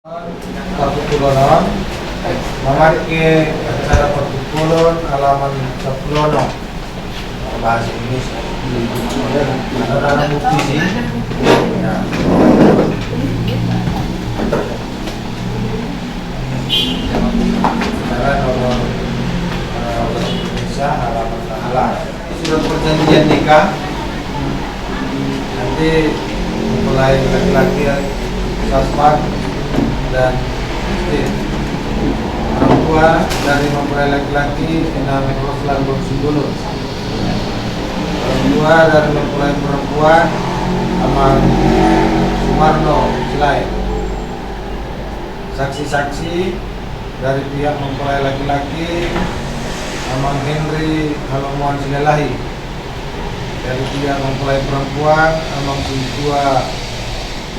Pertukulon memakai acara pertukulon halaman 10 bahasa Indonesia. Ada bukti sih. Ya. Acara nomor Indonesia halaman 16. Surat perjanjian nikah. Nanti mulai laki-laki sasmat dan istri. Orang tua dari mempelai laki-laki Inami Roslan Borsimbulun. Orang tua dari mempelai perempuan Aman Sumarno Silai. Saksi-saksi dari pihak mempelai laki-laki Aman Henry Halomuan Silelahi. Dari pihak mempelai perempuan Aman Sintua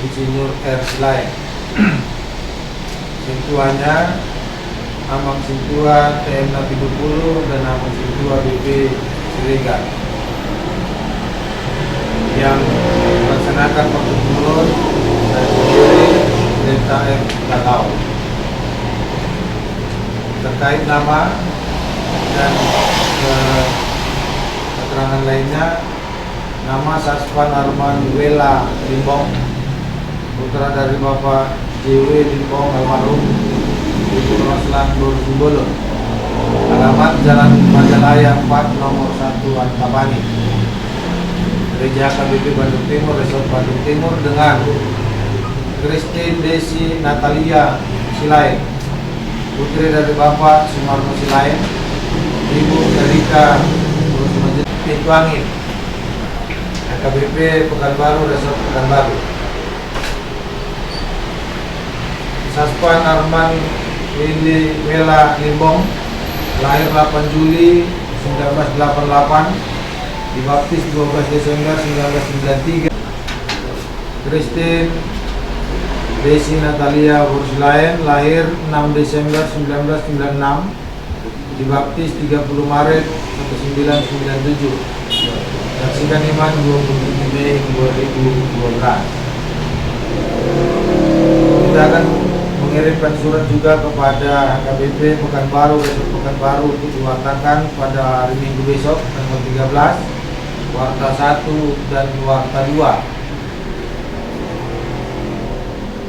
Insinyur R. Silai. Sintuanya Amang Sintua TM Nabi 20 dan Amang Sintua BP Siregar yang melaksanakan pertukulon dan sendiri Delta M Kakao. Terkait nama dan keterangan lainnya, nama Sasvan Arman Wela Limbong, putra dari Bapak JW Limbong almarhum Ibu Roslan Borsimbulun. Alamat Jalan Majalaya 4 nomor 1 Antapani. Gereja KBP Bandung Timur, Resort Bandung Timur dengan Christine Desi Natalia Silai, putri dari Bapak Sumarno Silai, Ibu Erika Pintu Angin, KBP Pekanbaru, Resort Pekanbaru. Sasvan Arman Willy Wela Limbong, lahir 8 Juli 1988, dibaptis 12 Desember 1993. Christine Desi Natalia Borsilaen, lahir 6 Desember 1996, dibaptis 30 Maret 1997. Saksikan iman 27 Mei 2012. Kita akan mengirimkan surat juga kepada HKBP Pekanbaru, Resort Pekanbaru untuk diwartakan pada hari Minggu besok tanggal 13, warta 1 dan warta 2.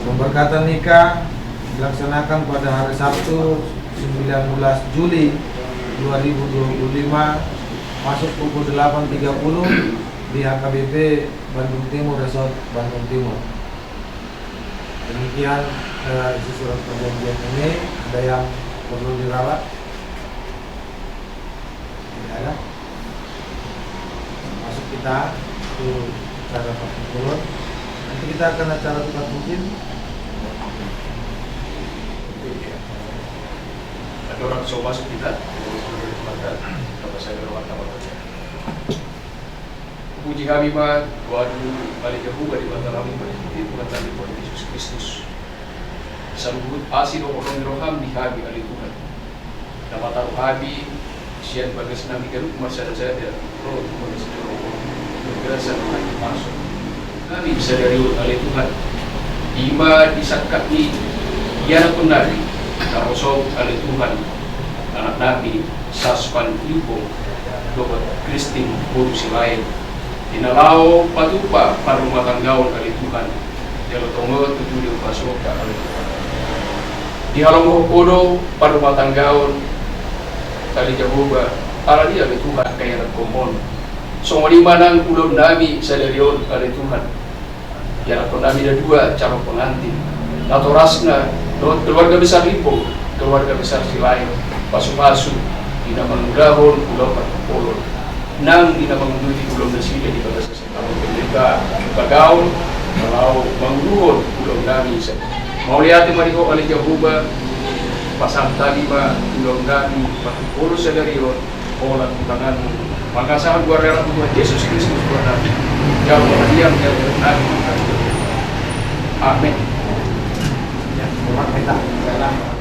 Pemberkatan nikah dilaksanakan pada hari Sabtu 19 Juli 2025 masuk pukul 8.30 di HKBP Bandung Timur, Resort Bandung Timur. Demikian isi surat perjanjian ini. Ada yang perlu dirawat? Tidak ada. Masuk kita ke cara pertukulon. Nanti kita akan acara tukar cincin. Ada orang coba masuk kita. Kalau saya berlawat apa saja. Puji kami mah wadu balik jauh dari batalamu berhenti bukan tadi buat Yesus Kristus. Sambut pasti orang roham di habi oleh Tuhan. Nama taruh habi sian bagas nami keruk masa saya dia roh Tuhan sedang bergerasa lagi masuk. Kami bisa dari oleh Tuhan. Ima disakati ia pun nabi karosok oleh Tuhan. Anak Nabi Sasvan Limbong Dobat Christine Borsilaen Inalau patupa parumah tanggawan kali Tuhan Jalo tongo tujuh di upasoka kali Tuhan di halam kodo parumah tanggawan kali Jehovah ala dia kali Tuhan kaya komon songo di manang ulun nami sadarion kali Tuhan ya nami ada dua calon pengantin atau rasna keluarga besar Limbong keluarga besar Silai pasu-pasu di nama mudahon pulau Patupolon nang di nama mengundi pulau Nasida di batas kesehatan mereka kagaun kalau menguluhon pulau nami mau lihat mariho oleh Jehovah pasang tadi mah pulau nami Patupolon sadarion olah tanganmu maka sangat luar biasa Tuhan Yesus Kristus Tuhan Nabi jauh diam yang Nabi amin Ya, terima kasih.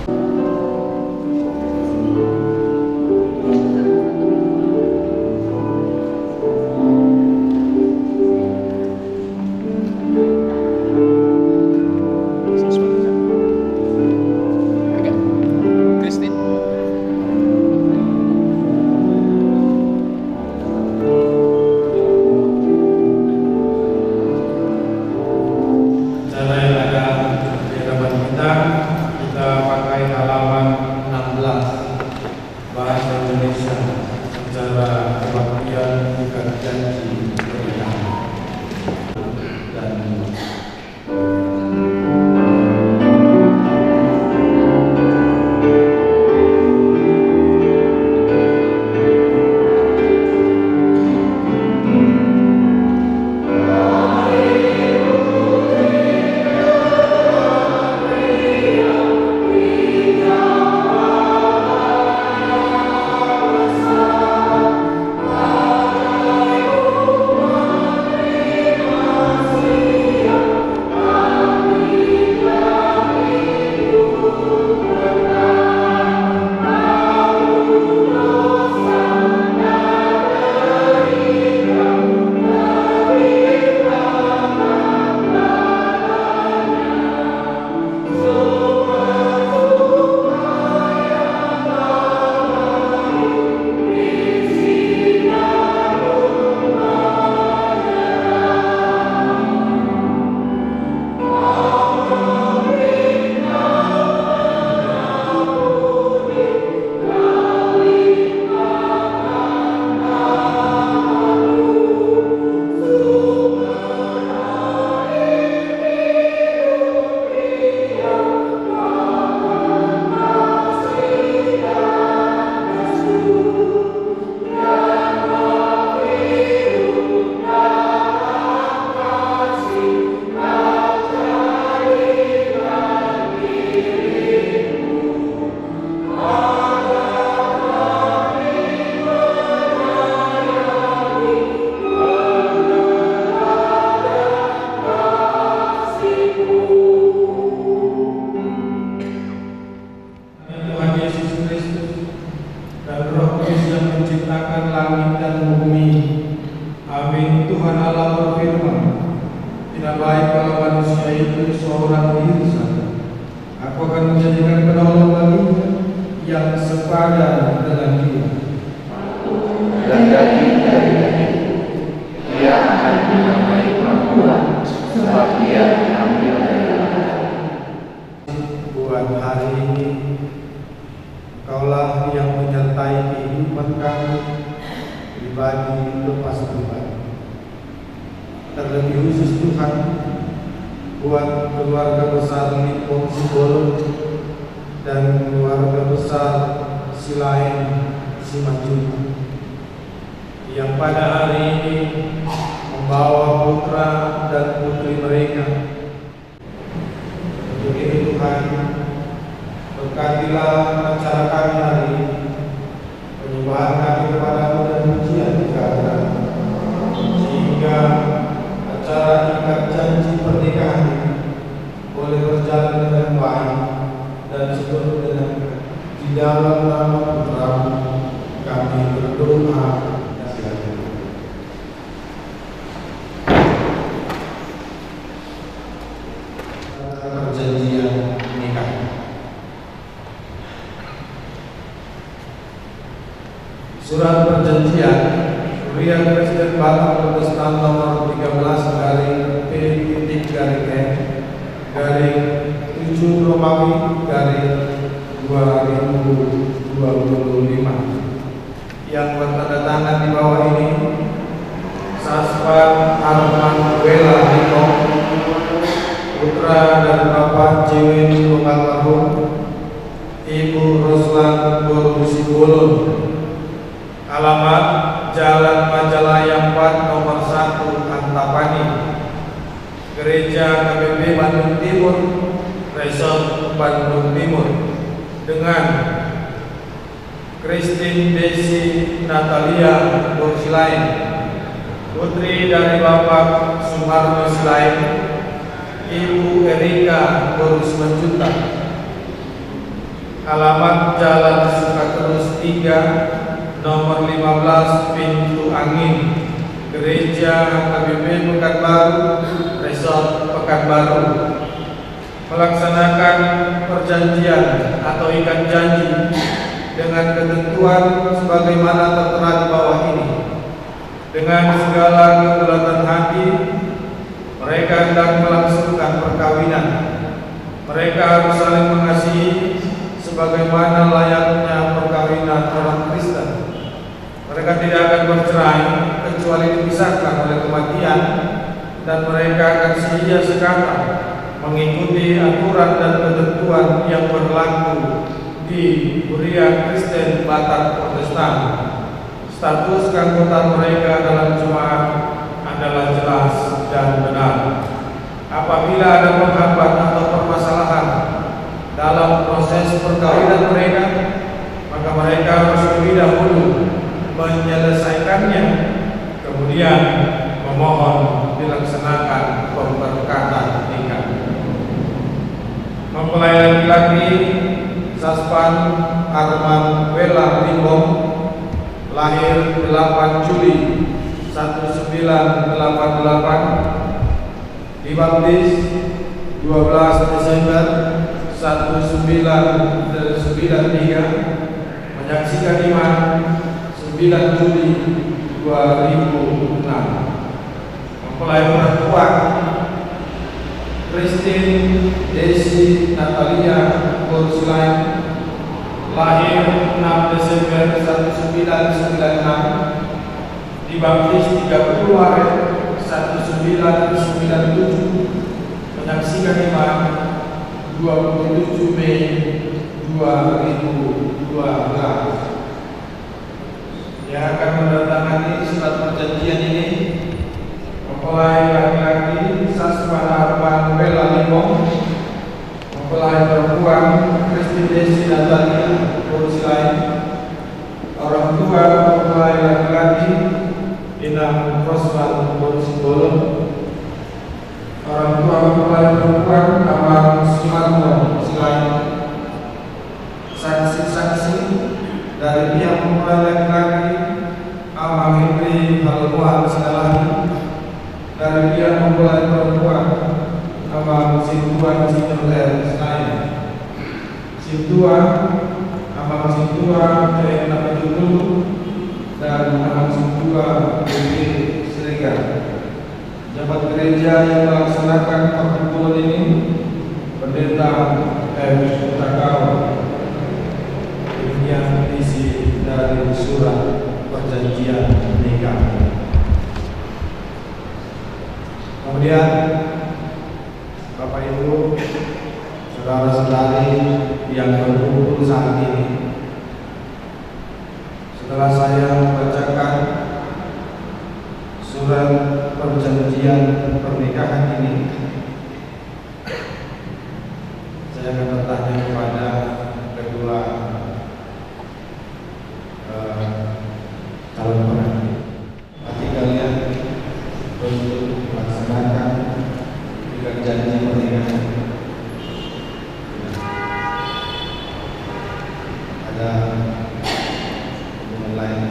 buat hari ini. Kaulah yang menyertai kehidupan kami pribadi lepas pribadi. Terlebih khusus Tuhan, buat keluarga besar Limpong Sibolon dan keluarga besar Silain Simanjuntak yang pada hari ini membawa putra dan putri mereka. Untuk itu Tuhan, berkatilah acara kami hari ini, penyembahan kami kepadamu dan pujian kehadiran, sehingga acara ikat janji pernikahan ini boleh berjalan dengan baik dan seluruh dengan di dalam nama Putra-Mu kami berdoa. Perjanjian nikah. Surat perjanjian Hurian Kristen Batak Protestan nomor 13 P.T.N.7 Romawi 2025 yang bertanda tangan di bawah ini Saspan Arman Wela Niko, putra dan bapak Ciwin almarhum Ibu Roslan Sibolon, alamat Jalan Majalaya 4 nomor 1 Antapani, Gereja KBP Bandung Timur, Resort Bandung Timur, dengan Christine Desi Natalia Silain, putri dari Bapak Sumarno Silain, Ibu Erika Simanjuntak, alamat Jalan Sukaterus 3 nomor 15 Pintu Angin, Gereja KBP Pekanbaru, Resort Pekanbaru, melaksanakan perjanjian atau ikat janji dengan ketentuan sebagaimana tertera di bawah ini. Dengan segala kebulatan hati, mereka hendak melangsungkan perkawinan. Mereka harus saling mengasihi sebagaimana layaknya perkawinan orang Kristen. Mereka tidak akan bercerai kecuali dipisahkan oleh kematian, dan mereka akan setia sekata mengikuti aturan dan ketentuan yang berlaku di Hurian Kristen Batak Protestan. Status keanggotaan mereka dalam jemaat adalah jelas dan benar. Apabila ada penghambat atau permasalahan dalam proses perkawinan mereka, maka mereka harus lebih dahulu menyelesaikannya, kemudian memohon dilaksanakan pemberkatan nikah. Mempelai laki-laki Saspan Arman Wela Limbong, lahir 8 Juli 1988, dibaptis 12 Desember 1993, menyaksikan iman 9 Juli 2006. Mempelai perempuan Christine Desi Natalia Silain, lahir 6 Desember 1996, dibaptis 30 Maret 1997, menyaksikan iman 27 Mei 2012. Yang akan menandatangani surat perjanjian ini mempelai laki-laki Saspan Arman Wela Limbong, mempelai perempuan Christine Desi Natalia Silain, orang tua mempelai laki-laki Inam Roslan Sibolon, orang tua mempelai perempuan Amar Sumarno Silain, saksi-saksi dari pihak mempelai laki-laki Amar Henry Halmuan Silain, dari pihak mempelai perempuan Amar Sintuan Sinerler Silain, Sintuan Amar Sintuan Terena Pejulu, dan Amar Sintuan Bukit Siregar. Jabat gereja yang melaksanakan perkumpulan ini, Pendeta Takau. Demikian isi dari surat perjanjian nikah. Kemudian Bapak Ibu, saudara-saudari yang berkumpul saat ini, setelah saya membacakan surat perjanjian pernikahan ini, saya akan bertanya kepada kedua calon pengantin. Hati kalian untuk melaksanakan janji pernikahan. Ada hubungan lain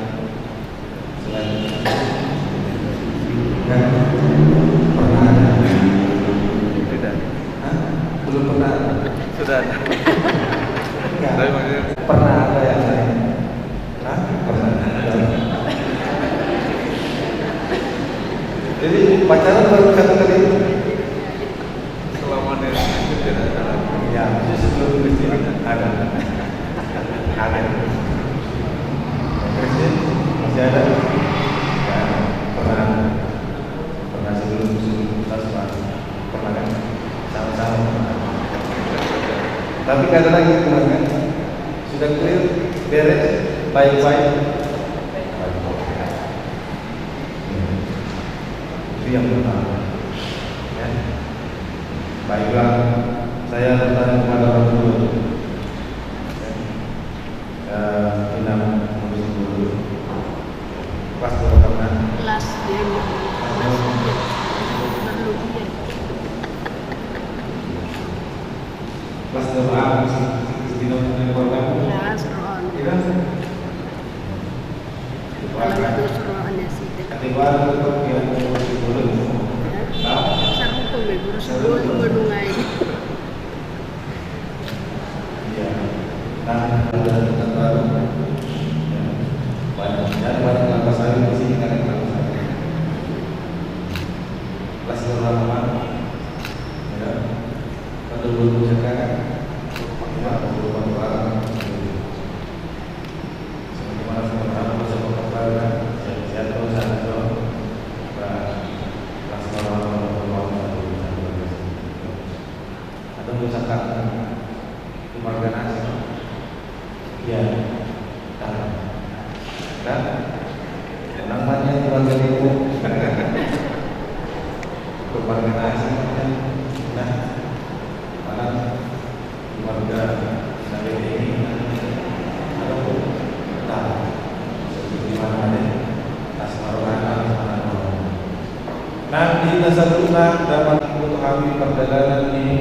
selain kan pernah ada? Tidak. Hah? Belum pernah. Sudah ada. Enggak. Tapi maksudnya Pernah ada yang lain? Hah? Pernah. Jadi pacaran baru satu kali itu? selama ini tidak ada. Ya, masih sebelum Kristen ada. Ada. Kristen masih ada. Ya, pernah sebelum kita pernah kan sama-sama. Tapi nggak ada lagi kemarin. Sudah clear, beres, baik-baik. Itu yang pertama. Ya. Baiklah, saya bertanya kepada orang tua. Kita mengurus dulu. Kelas berapa? Kelas dia berlebihan. Kelas berapa? Tidak punya program. Ya, seruan. Iya. Kalau itu seruannya sih. Ketiga tetap yang mengurus dulu. Sarung tuh guru sebelum berdungai. Iya. Nah, ada tempat baru. Ya. Banyak. Jadi banyak kelapa sawit di sini kan kelapa sawit. Kelas berapa? Ya. Kalau dulu sekarang, ya beberapa orang. Sebagaimana sama-sama bersama kepada sehat terus ada dong. Kelas atau misalkan keluarga nasi, ya, kan? Namanya keluarga ibu, keluarga nasi, nah, mana keluarga dari ini, atau tak, seperti mana ada, asmarohana, nanti nasabuna dapat mengetahui perjalanan ini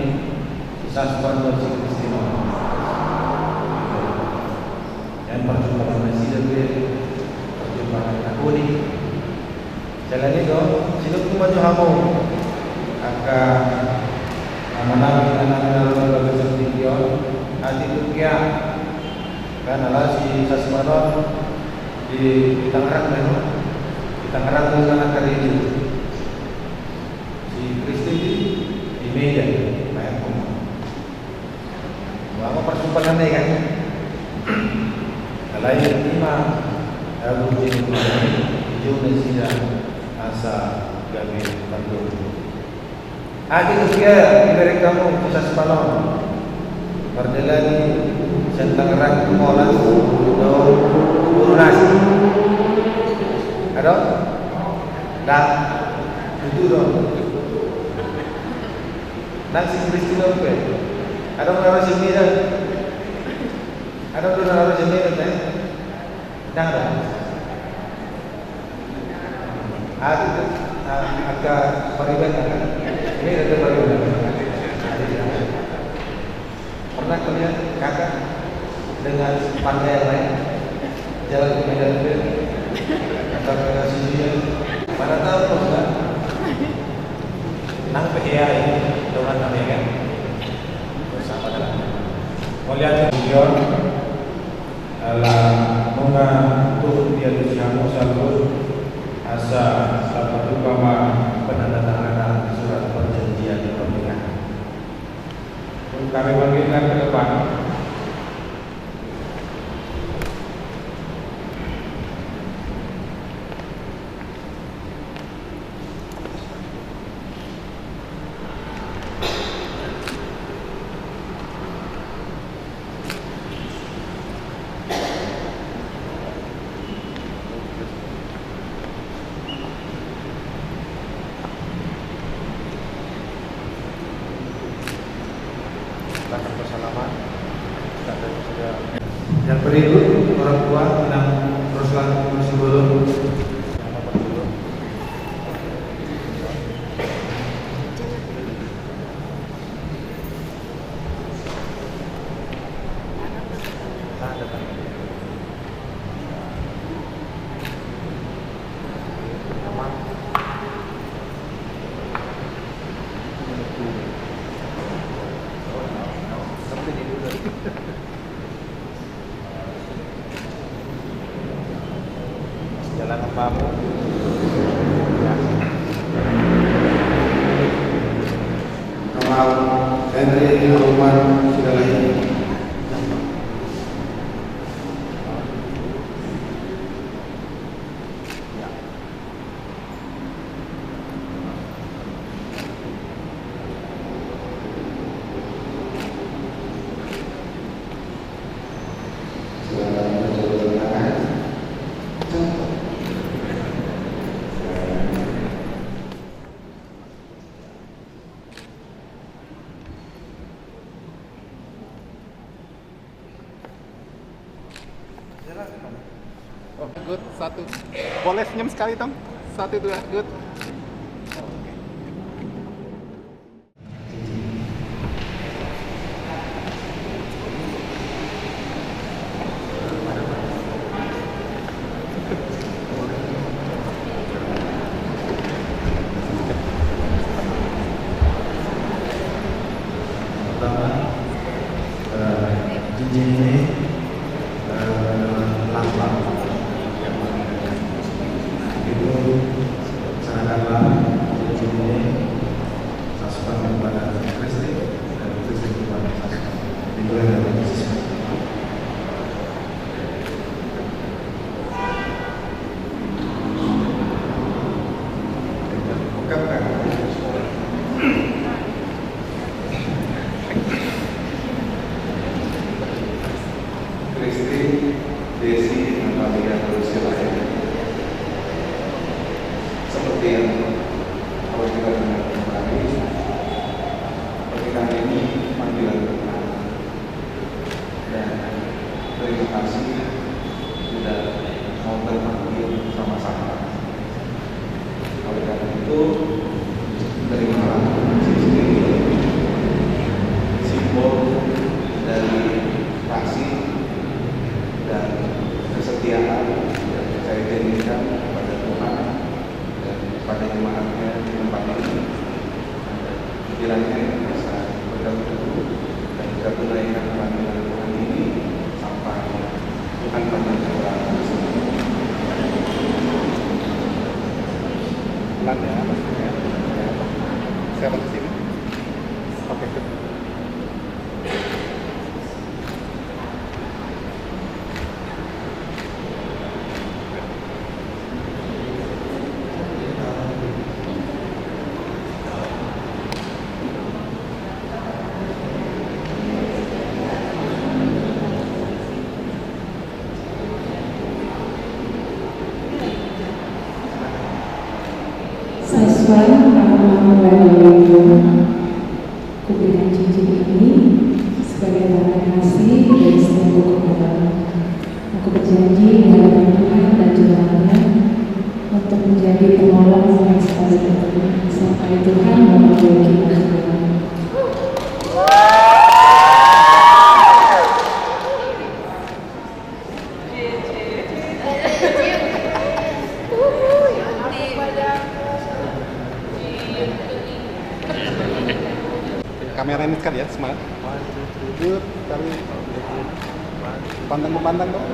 sastra musik istimewa. Yang perjumpaan masih ada perjumpaan aku ni. Jalan itu, sila pun maju hamu. Akan menang dengan lembaga sertifikat hati Turkiya. Kan ala si Sasmaron di Tangerang memang. Di Tangerang itu anak kali itu. Kristi di Medan, Pak Eko. Apa persumpahan kan? Alain lima, Abu Jin, Indonesia, Asa, Gabi, Bandung. Adik dia dari kamu pusat Spanyol. Perjalanan Tangerang ke Monas, Brunei. Ada? Dah, itu dong. Nasi Kristi Lope. Ada orang sini dah. Ada orang sini dah. Dah ada. Ada agak peribadi kan. Ini ada peribadi. Pernah kalian kakak dengan pandai yang lain jalan ke Medan atau ke sini? Mana tahu kan? Nang PIA ini dengan kami kan bersama dengan melihat video adalah mengatur dia di sana satu asa satu upama penandatanganan surat perjanjian pernikahan kami bangkitkan ke depan. Akan bersalaman. Yang berikut orang tua Minang Ruslan Masibolo. Jalan apamu? Kamal Henry Umar Sidalahi. Oh, good, satu. Boleh senyum sekali, Tom? Satu, dua, good. Pertama, cincin ini lambang itu seakan-akan cincin ini sasukan kepada Kristi dan Kristi kepada sasukan dimulai dari Yesus. Ungkapkan Kristi Desi Natalia Rusila seperti yang kalau kita dengar kembali, pernikahan ini panggilan Tuhan dan terima kasih sudah mau terpanggil sama-sama. Oleh karena itu, terimalah cincin ini simbol dari kasih dan kesetiaan yang saya janjikan kepada Tuhan dan kepada jemaatnya di tempat ini. Kiranya bisa bergabung dan kita tunaikan panggilan Tuhan ini sampai Tuhan panjangkan umur. Pelan ya, maksudnya. Siapa ke sini? Oke, good. Sesuai nama yang kuberikan cincin ini sebagai tanda kasih dan istriku kepadamu. Aku berjanji di hadapan Tuhan dan Tuhannya untuk menjadi penolong yang setia sampai Tuhan memanggil kita kembali. Kamera ini sekali ya, semangat. Good, kali. Pandang-pandang dong.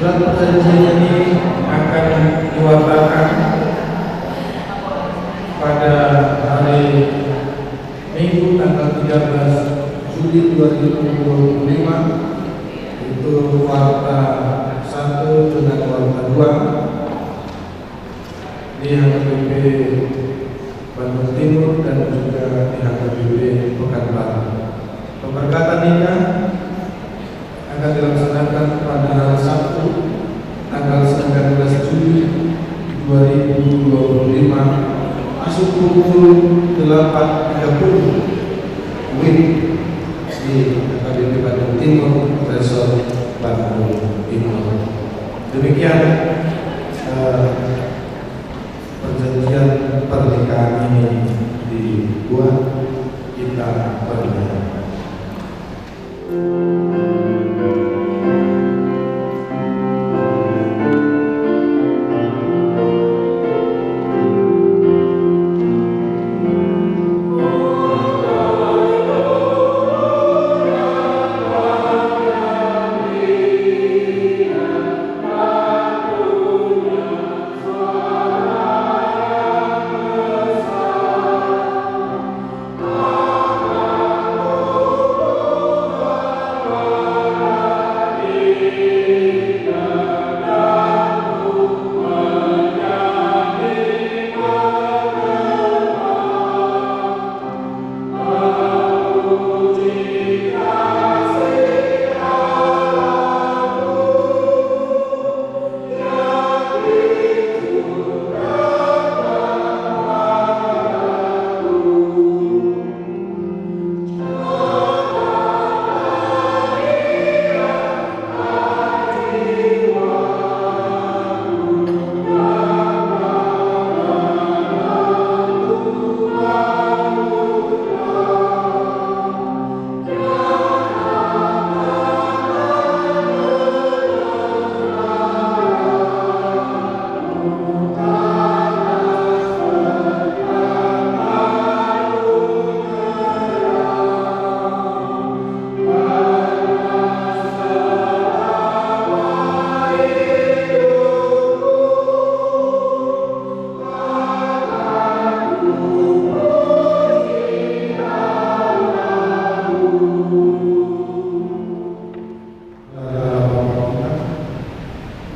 Surat perjanjian ini akan diwatakan pada hari Minggu tanggal 13 Juli 2025, itu warta 1 dengan warta 2 di HKBP Bandung Timur dan juga di HKBP Pekanbaru. Pemberkatan nikah akan dilaksanakan pada hari Sabtu tanggal 19 Juli 2025 masuk pukul 8.30 WIB di HKBP Bandung Timur, Resort Bandung Timur. Demikian perjanjian pernikahan ini dibuat, kita bernyanyi.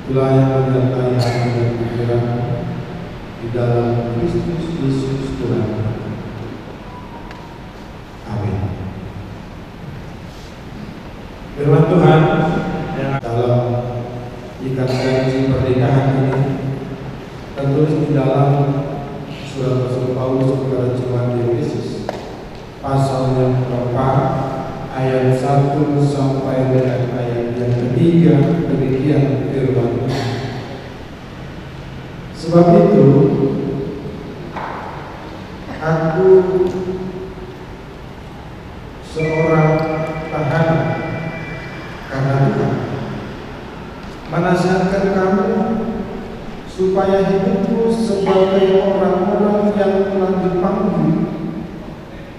Wilayah menyertai hati dan pikiran di dalam Kristus Yesus Tuhan. Amin. Firman Tuhan yang dalam ikat janji pernikahan ini tertulis di dalam surat Rasul Paulus kepada jemaat di Efesus pasal yang keempat ayat 1 sampai dengan ayat yang ketiga. Demikian firman Tuhan. Sebab itu aku seorang tahanan karena Tuhan menasihatkan kamu supaya hidupmu sebagai orang-orang yang telah dipanggil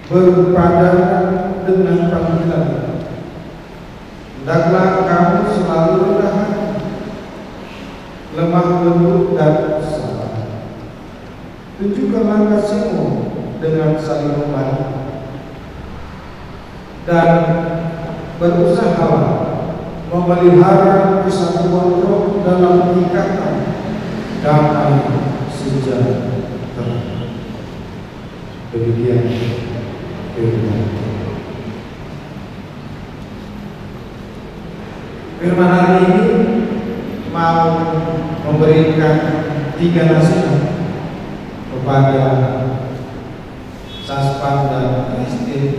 berpadanan dengan panggilan. Hendaklah kamu selalu rendah hati, lemah lembut dan sabar. Tunjukkanlah kasihmu dengan saling membantu dan berusahalah memelihara kesatuan roh dalam ikatan damai sejahtera. Demikian firman hari ini mau memberikan 3 nasihat kepada Saspan dan Christine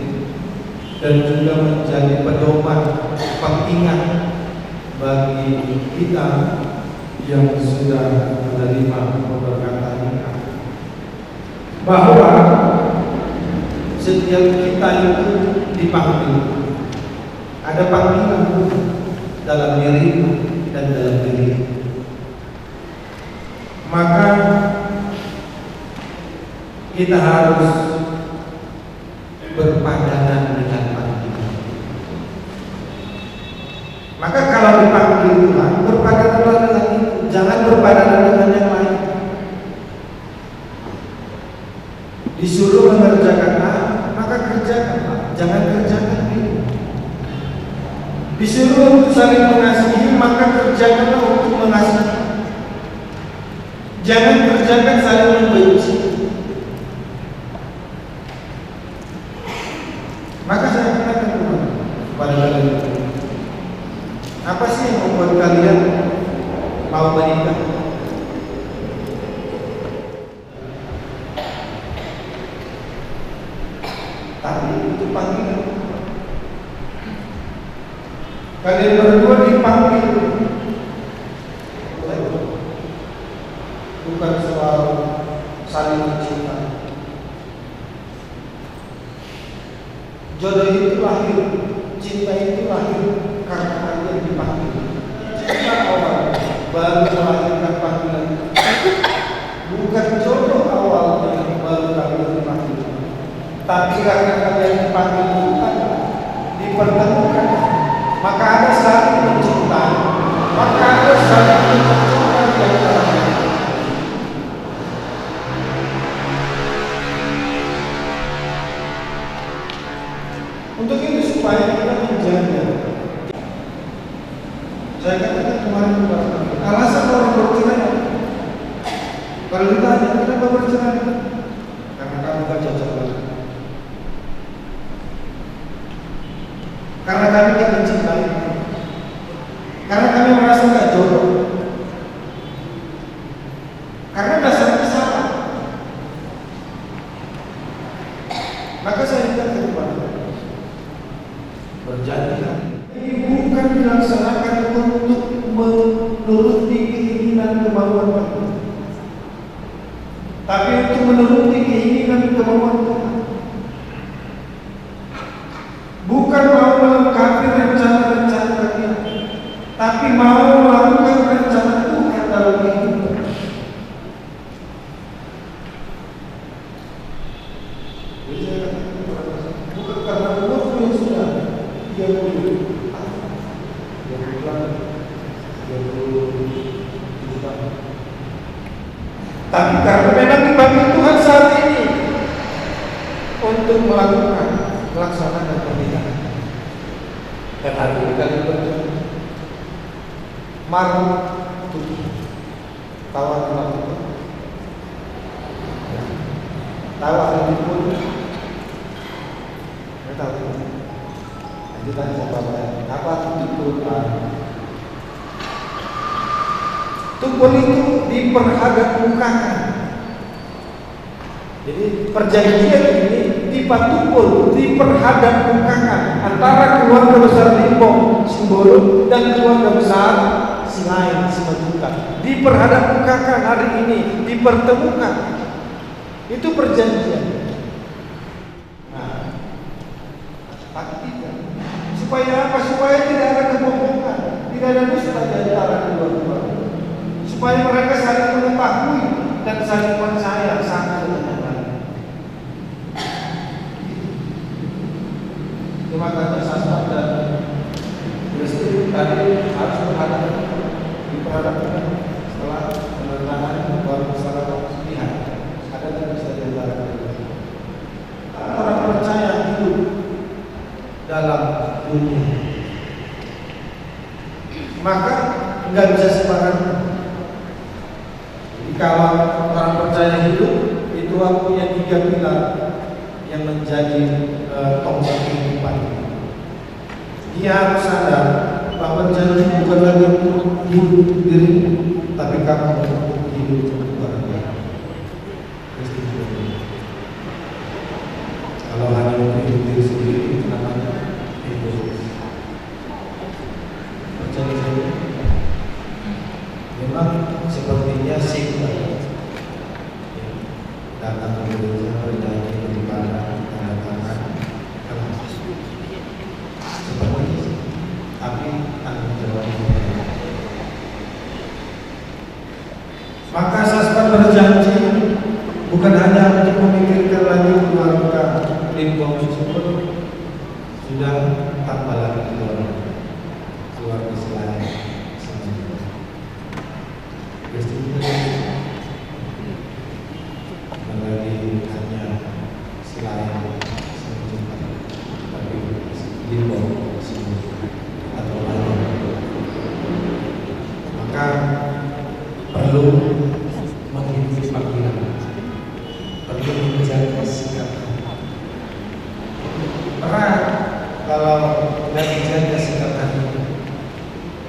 dan juga menjadi pedoman pengingat bagi kita yang sudah menerima pemberkatan ini, bahwa setiap kita itu dipanggil, ada panggilan dalam diri dan dalam diri. Maka kita harus berpadanan dengan panggilan. Maka kalau dipanggil Tuhan, berpadanan berpadangan dengan yang lain. Disuruh mengerjakan A, maka kerjakan A, jangan kerjakan B. Disuruh untuk saling mengasihi, maka kerjakanlah untuk mengasihi. Jangan kerjakan saling membenci. Maka saya katakan kepada kalian, apa sih yang membuat kalian mau menikah? Tapi itu panggilan. Kalian berdua dipanggil, bukan soal saling mencinta. Jodoh itu lahir, cinta itu lahir karena kalian dipanggil. Cinta awal baru melahirkan panggilan. Bukan jodoh awalnya baru kalian dipanggil. Tapi karena kalian dipanggil Tuhan, dipertemukan, maka ada saling mencintai, maka ada saling mencintai di antara kalian. Untuk itu supaya kita menjaga. Saya katakan kemarin kepada alasan orang bercerai. Kalau ditanya kenapa bercerai? Karena kamu gak cocok lagi. Karena kami gak mencintai. Karena kami merasa gak jodoh. Karena dasarnya salah. Maka saya minta kepada berjanjilah. Ini bukan dilaksanakan untuk menuruti keinginan kemauan Tuhan, tapi untuk menuruti keinginan kemauan Tuhan. Bukan mau melengkapi rencana-rencana kalian, tapi mau melakukan rencana Tuhan dalam kehidupan. Bukan karena umurku yang sudah 30 tahun, tapi karena memang dipanggil Tuhan saat ini untuk melaksanakan pernikahan. Dan hari ini kalian berjalan maru tutup tawar itu tawar itu pun tahu. Nanti tanya siapa apa tumpul? Tumpul itu diperhadap-mukakan. Jadi perjanjian ini dipatumpul, diperhadap-mukakan antara keluarga besar Limbong, Simbolo, dan keluarga besar Silain, Simatungkal. Diperhadap-mukakan hari ini, dipertemukan. Itu perjanjian. Nah, tapi tidak. Supaya apa? Supaya tidak ada kebohongan, tidak ada dusta di antara kedua-dua. Supaya mereka saling mengetahui dan saling percaya satu dengan yang lain. Itu makanya Sastra dan Lesti tadi harus diperhadapkan setelah penerbangan baru salah pihak. Ada dan bisa diantara orang percaya hidup dalam dunia, maka nggak bisa sembarangan. Kalau orang percaya hidup itu punya 3 pilar yang menjadi tonggak kehidupan. Dia harus sadar bahwa janji bukan lagi untuk hidup dirimu, tapi kamu untuk hidup untuk orang lain. Kalau hanya untuk hidup diri sendiri, itu namanya egois. Percaya saya, memang sepertinya sekuler. Datang ke gereja, bernyanyi, beribadah, tanda tangan, kelas. Seperti itu. Tapi tanggung jawabnya. Maka Sastra berjanji bukan hanya untuk memikirkan lagi keluarga Limbong Susumpel, sudah tanpa lagi keluarga selain. lagi hanya selain tapi di bawah sini atau lain, maka perlu mengikuti panggilan, perlu menjaga sikap. Berat kalau tidak menjaga sikap hati.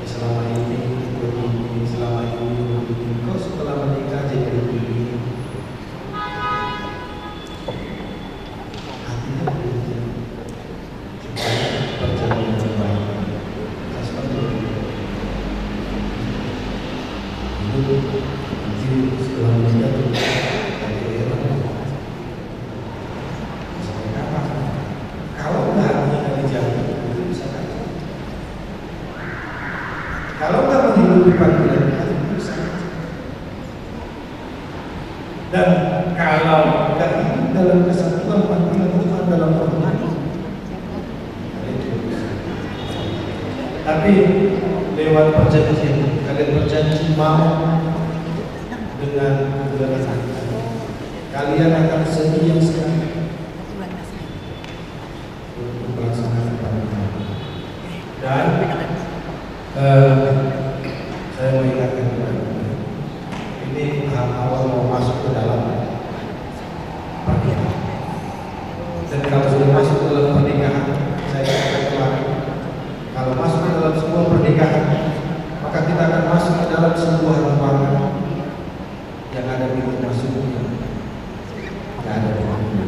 Selama ini begini, selama ini begini, kok setelah menikah jadi begini. Hatinya begitu, supaya berjalan dengan baik. Seperti itu nanti setelah menikah itu jadi heran. Sampai kapan? Kalau nggak hatinya dijaga, itu bisa kacau. Kalau nggak menghidupi panggilan itu bisa kacau. Dan kalau nggak hidup dalam kesatuan panggilan Tuhan dalam pertemuan, tapi lewat perjanjian, kalian berjanji mau dengan kebenaran, kalian akan sedia sekali untuk melaksanakan panggilan. Dan saya mau ingatkan ini tahap awal mau masuk ke dalam pernikahan. Dan kalau sudah masuk ke dalam pernikahan, saya katakan kemarin, kalau masuk ke dalam sebuah pernikahan, maka kita akan masuk ke dalam sebuah ruangan yang ada pintu masuknya, tidak ada penghuni.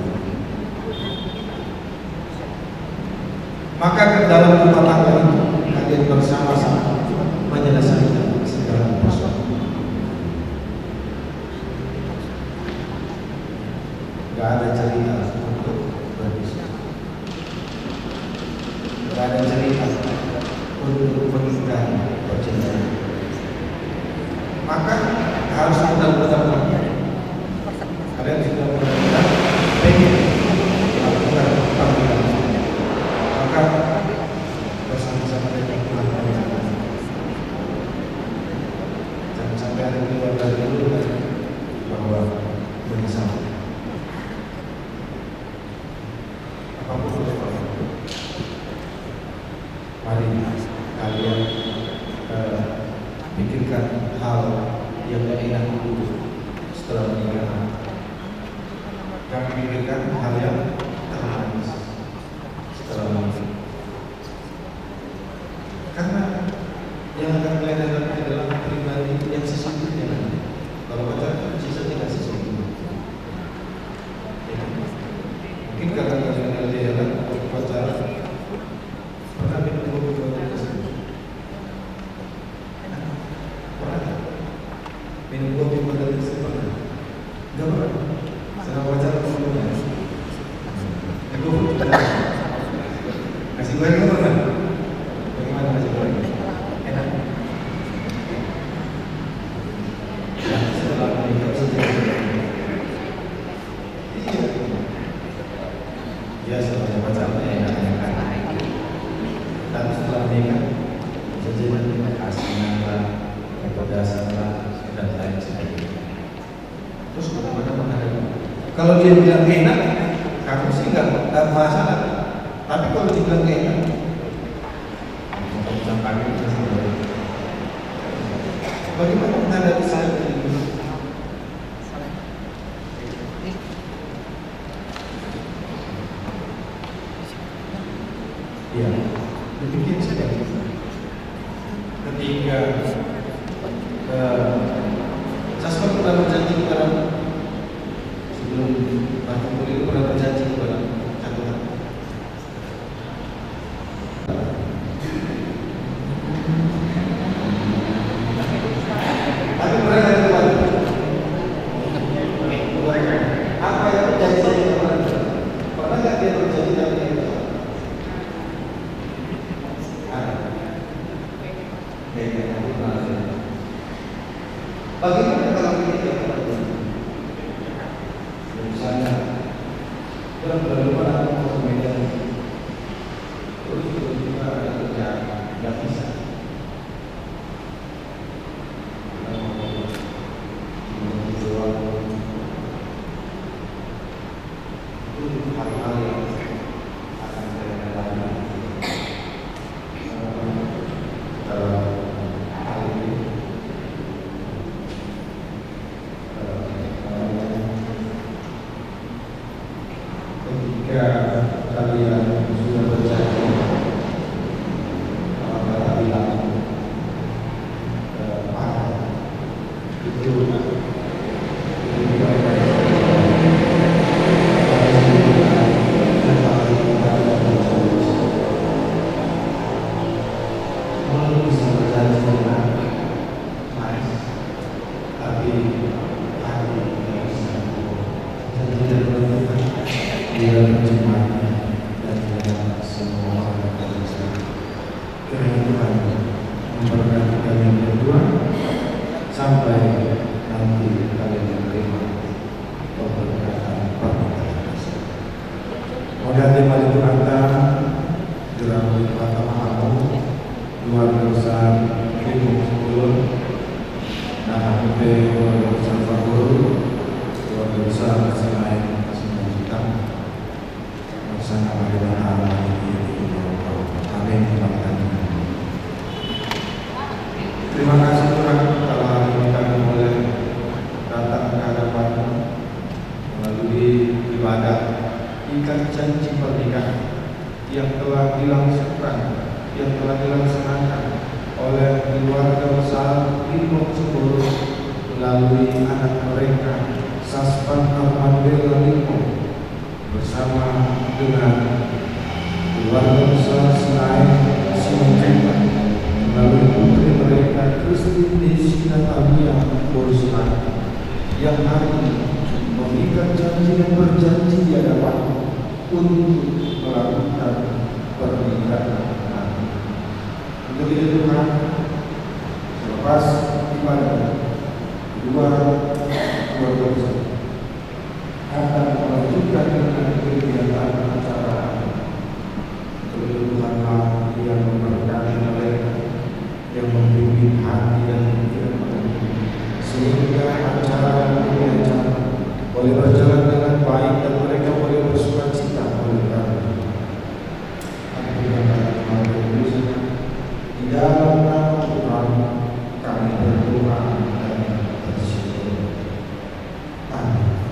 Maka ke dalam rumah tangga itu kalian bersama-sama menyelesaikan segala persoalan. Gak ada cerita untuk berpisah, gak ada cerita untuk mengingkari perjanjian. Maka harus benar-benar kalian sudah benar-benar pengen melakukan panggilan, maka bersama-sama dengan Tuhan. Jangan sampai ada keluar dari dulu bahwa menyesal. Apapun itu, mari kalian pikirkan hal yang gak enak dulu setelah menikah. Jangan pikirkan hal yang termanis setelah menikah. Karena yang akan kalian hadapi adalah pribadi yang sesungguhnya. Kalau pacaran bisa tidak sesungguhnya. Ya. Mungkin karena kalian lihat waktu pacaran pernah minum kopi tersebut. Pernah minum kopi pada tersebut. Enggak pernah. Selama pacaran sebelumnya. Aku kasih gue nggak pernah. Bagaimana masih goreng? Enak. Dan setelah menikah saja. Iya. Ya setelah pacarnya enak-enak. Dan setelah menikah, jajanan asinan lah, kepedasan lah, dan lain sebagainya. Terus bagaimana menghadapi? Kalau dia bilang enak, kamu sih nggak masalah. Tapi kalau dia bilang enak, bagaimana menghadapi saya ini? Ya, demikian saja. Ketika Sasma pernah berjanji kepada sebelum Pak Kapolri pernah berjanji kepada Tuhan. Tapi mereka itu apa yang berjanji kepada Tuhan? Pernah nggak dia berjanji tapi dia tidak? Bagaimana kalau kita tidak pernah? Misalnya, dalam berlomba atau ke Medan, terus tiba-tiba ada kerjaan, nggak bisa. sampai nanti kalian menerima pemberkatan permintaan. Moga tema itu kata dilalui kata mahamu keluarga besar Ibu Sebelum dan APP keluarga besar Fakul keluarga besar Selain Semua Juta bersama dengan Allah amin. Terima kasih Tuhan kalau hari ini kami boleh datang ke hadapan-Mu melalui ibadah ikat janji pernikahan yang telah dilangsungkan, yang telah dilaksanakan oleh keluarga besar Limok Cemburu melalui anak mereka Saspan Armandela Limok bersama dengan keluarga besar Selain Simon melalui putri mereka Kristin Desi Natalia Borsman yang hari ini mengikat janji dan berjanji di hadapan untuk melakukan pernikahan. Untuk itu Tuhan, selepas ibadah kedua keluarga besar akan melanjutkan dengan kegiatan acara. Untuk itu Tuhanlah yang memberkati mereka, yang membimbing hati dan pikiran mereka, sehingga acara demi acara boleh berjalan dengan baik dan mereka boleh bersukacita oleh karena di dalam nama Tuhan kami berdoa dan bersyukur. Amin.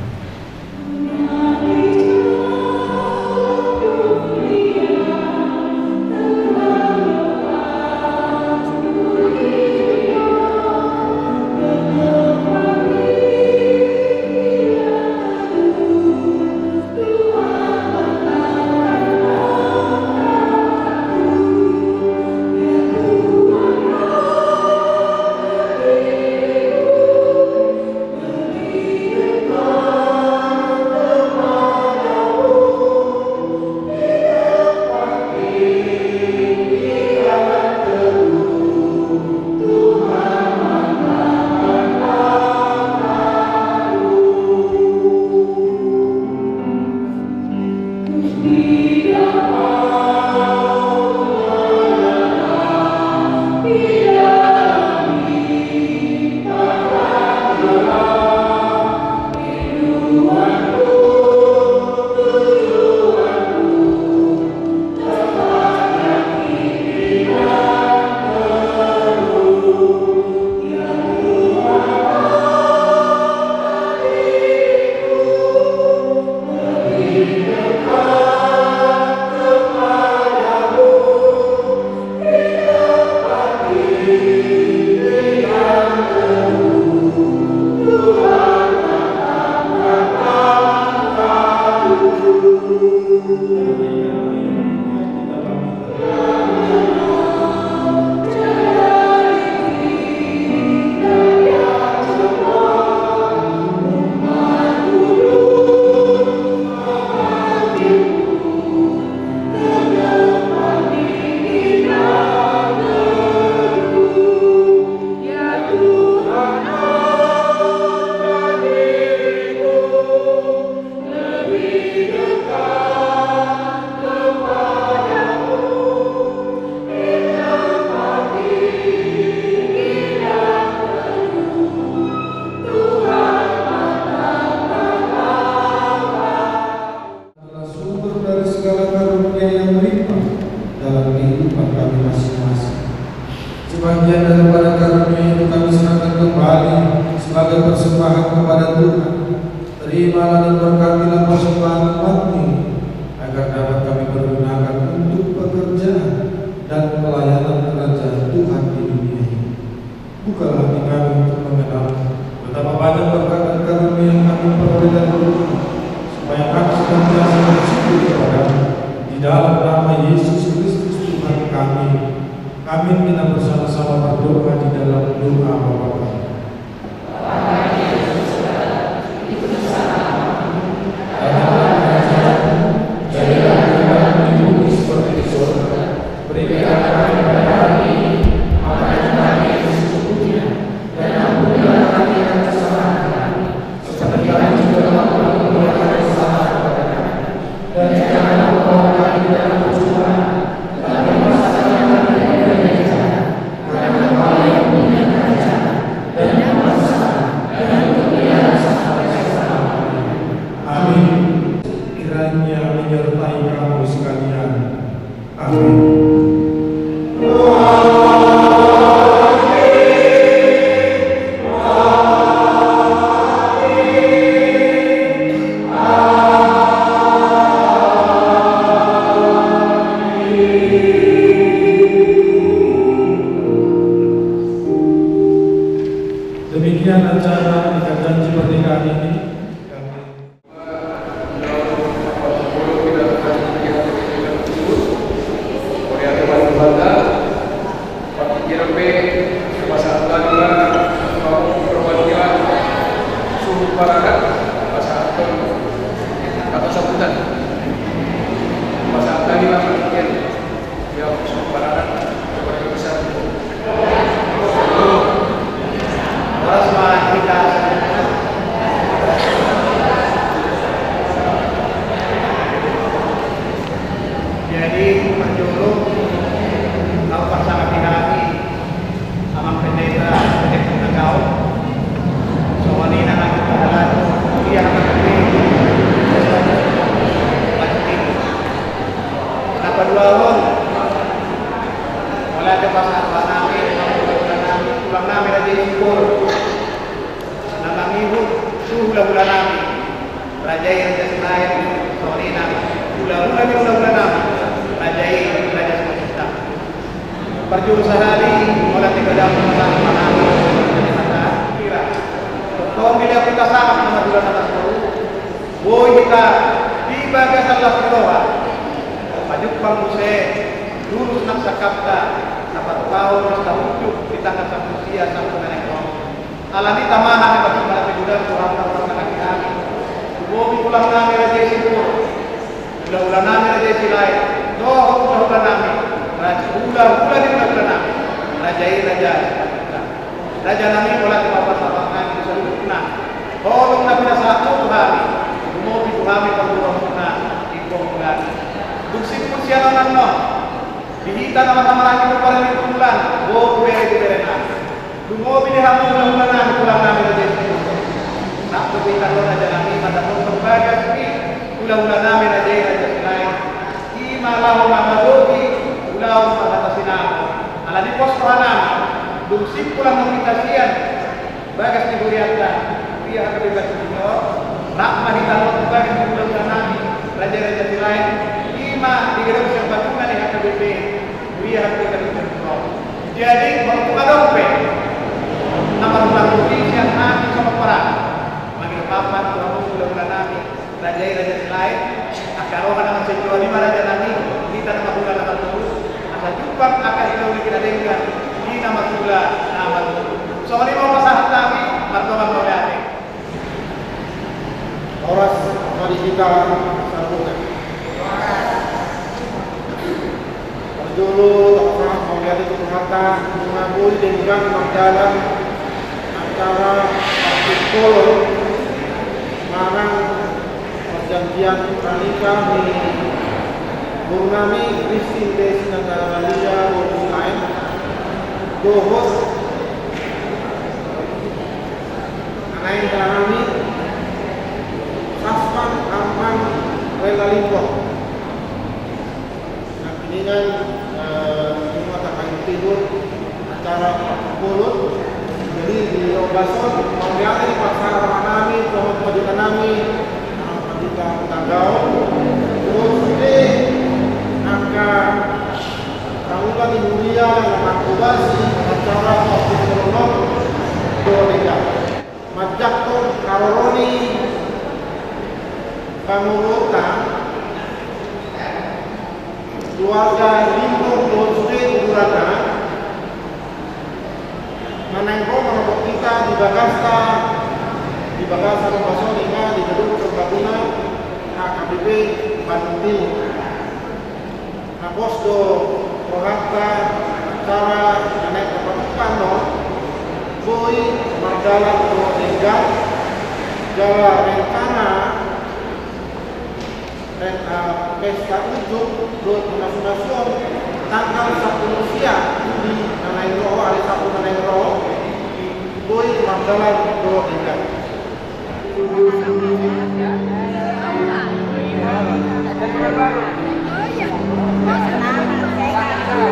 Sebagian daripada karunia itu kami serahkan kembali sebagai persembahan kepada Tuhan. Terimalah dan berkatilah persembahan umat-Mu agar dapat kami pergunakan untuk pekerjaan dan pelayanan kerajaan Tuhan di dunia ini. Bukalah hati kami untuk mengenal dengan acara ikat janji pernikahan ini, kami jadi menjuluk kau pasangan dinami sama pendeta kau soalnya anak adalah dia akan pasti kenapa dua orang mulai ada pasangan nami pulang nami raja impor nama minggu bulan nami raja yang senayan soalnya bulan nami Rajai Raja Semesta. Perjurusan hari mulai tiga tahun mata kira. Kau bila kita sangat nama bulan atas baru, boy kita tiba ke salah sekolah. Pajuk panguse lulus nak sakapta, dapat tahun tahun hidup di tangan sang usia sang penaik kau. Alami tamahan yang bagi para pemuda kurang orang kaki. Boy pulang nami Raja Simpur, ulah nami Raja Silai. Ulah nami raja nami raja nami boleh bapak-bapak di seluruh tolong nabi satu kami mau itu kami pemurah ikonggan dusik pun siaran no dihita nama-nama lagi berpaling itu bulan bere mau pilih hamu bulan pulang nami raja nak berbicara raja nami mata pun berbagai ulah nami raja lain malahu mamadogi ulau matasinamo ala di pos panam dum simpulan mengitasian bagas di buriata dia akan bebas itu nak mahitan bagas di bulan nami raja-raja lain lima di gedung serbatunan di HKBP dia akan bebas itu jadi waktu kadompe nama bulan putih yang nami sama perang manggil papan bulan nami raja-raja lain akarohan dengan sejual lima raja nami kita nama bulan nama terus asa jumpa akan kita kita dengar di nama bulan nama terus soalnya mau pasangan kami martoman boleh Oras mari kita sambungkan. Dulu orang mau lihat itu mata mengabul dengan dalam antara artikul marang perjanjian pranikah di Burnami Kristin Desi Negara Malaysia lain dohos anain kami Sasman Aman Regalimpo. Nah ini kan semua takkan tidur acara mulut. Jadi di Obason melihat ini pasar kami, pemajukan kami, pemajukan tanggau. Terus ini angka Kaulah di Mulia yang akubasi acara waktu kolom Dolega. Majakton Karoloni Pangurota keluarga Limbong Bonsde Urana menengko menempok kita di Bagasta Basoninga di gedung Serbaguna HKBP Bandung Timur. Naposdo Rohaka acara naik kepetukan Boy Mardalan Dolega Jawa Rencana dan pesta ujung Dut Nasional tanggal 1 Usia di Nanairo hari Sabtu Nanairo di Boy Magdalan Dolega. Oh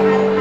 iya,